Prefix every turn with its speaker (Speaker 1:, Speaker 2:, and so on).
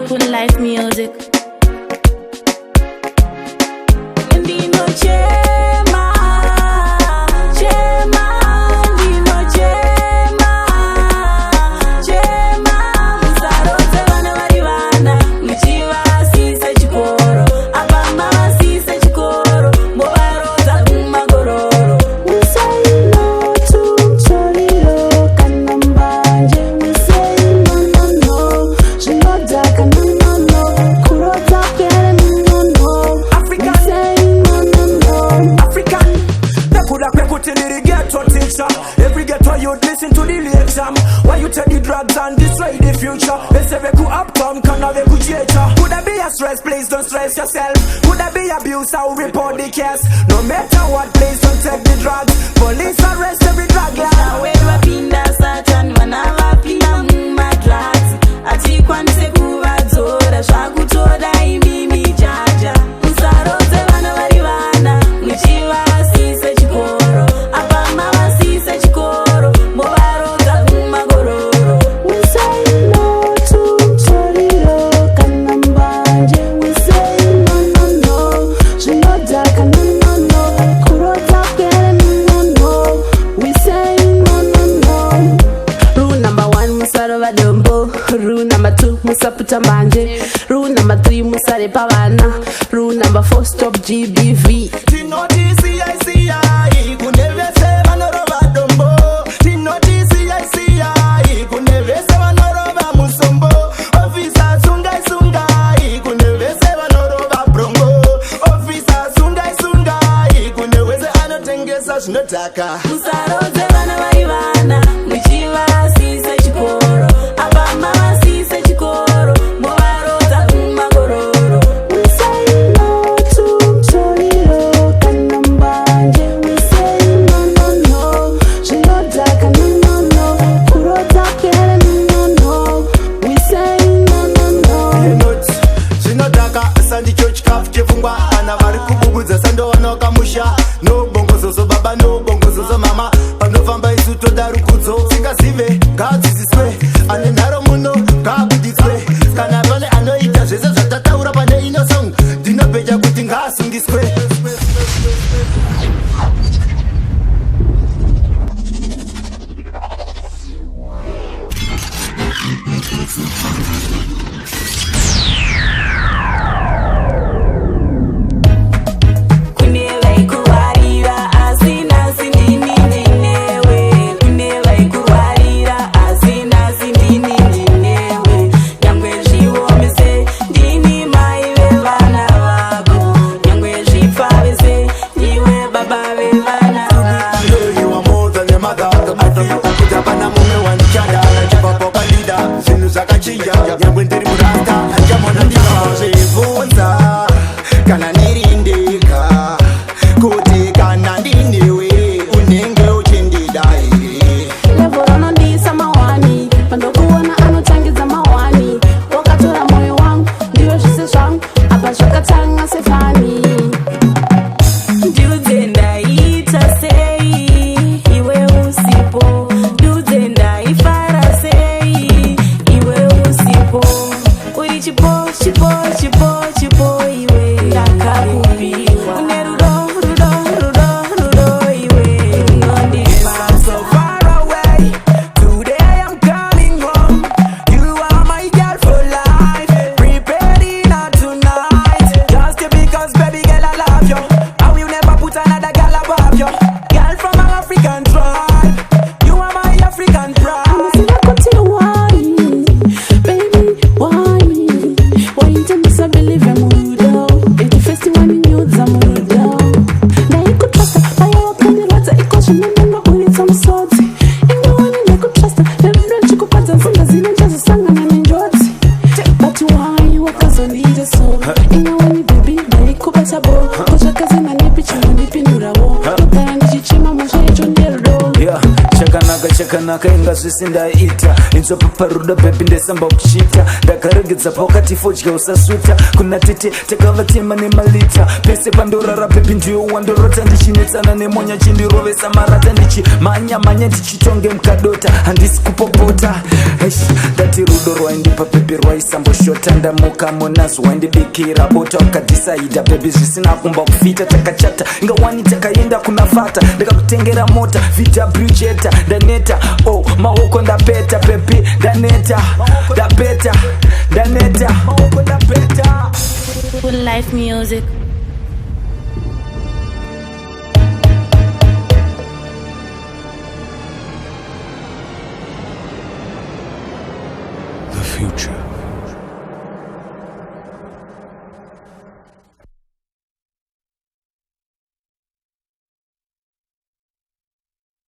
Speaker 1: Put life music.
Speaker 2: Every ghetto you'd listen to the late jam. Why you take the drugs and destroy the future? They say we could uptown, can have a good nature. Could there be a stress? Please don't stress yourself. Could there be abuse? I'll report the case. No matter what, please don't take the drugs. Police arrest every drug lord.
Speaker 3: Wewe pinda satan wanava pinda mumadrugs. Ati kwanise kuvadzora zvakutoda imimi jaja. Musarodze vana vari vana muchivasise chikoro. Apa mavasise chikoro movarodza kumagororo.
Speaker 4: We say no to choriro kana mbanje. We say no no no zvinodhaka no no no kurodza kwere no no. We say no no no. Rule number 1 musarova dombo. Rule number 2 musaputa mbanje. Rule number 3 musare pavana. Rule number 4 stop GBV.
Speaker 3: Musarodze vana vari vana muchivasise chikoro. Apa mavasise chikoro movarodza kumagororo.
Speaker 4: We say no to choriro kana mbanje. We say no no no zvinodhaka no no no kurodza kwere no no. We say no no no.
Speaker 5: Zvinodhaka sandicho chikafu chepfungwa. Ana vari kububudza sandowana wakamusha. No bongozozo baba no bongozozo mama. Panofamba isu toda rukudzo. Singazive ngadzidziswe. Ane nharo muno ngaabudziswe. Kana pane anoita zvese zvatataura pane ino song. Ndinopeja kuti ngaasungiswe. Kana nirindika kuti kana ndinewe unenge uchindidai.
Speaker 4: Level anondisa mawani pandokuona anotangidza mawani. Wakatora moyo wangu ndiwe zvise zvangu apa zvakatanga sefani.
Speaker 3: Ndiudze ndaita sei iwe usipo. Ndiudze ndaifara sei iwe usipo.
Speaker 2: zvakanaka inga zvese ndaita inzopaparuda bebi ndesamba kuchita ndakaregedza pakati fodya usasuta kuna tete takavatema nemalita pese pandorara bebi ndiyo wandorota ndichinetsana nemonya chindirovesa marata ndichimanya ndichitonge mukadota handisi kupopota ndati rudo rwaindipa bebi rwaisamboshota ndamuka monazo waindibikira bota ukadhisaidha bebi zvisina kumba kufita takachata ingawani takaenda kuna fata ndakakutengera mota vw jeta ndaneta maoko ndapeta bebi ndaneta maoko ndapeta
Speaker 3: Good life music.
Speaker 1: The future.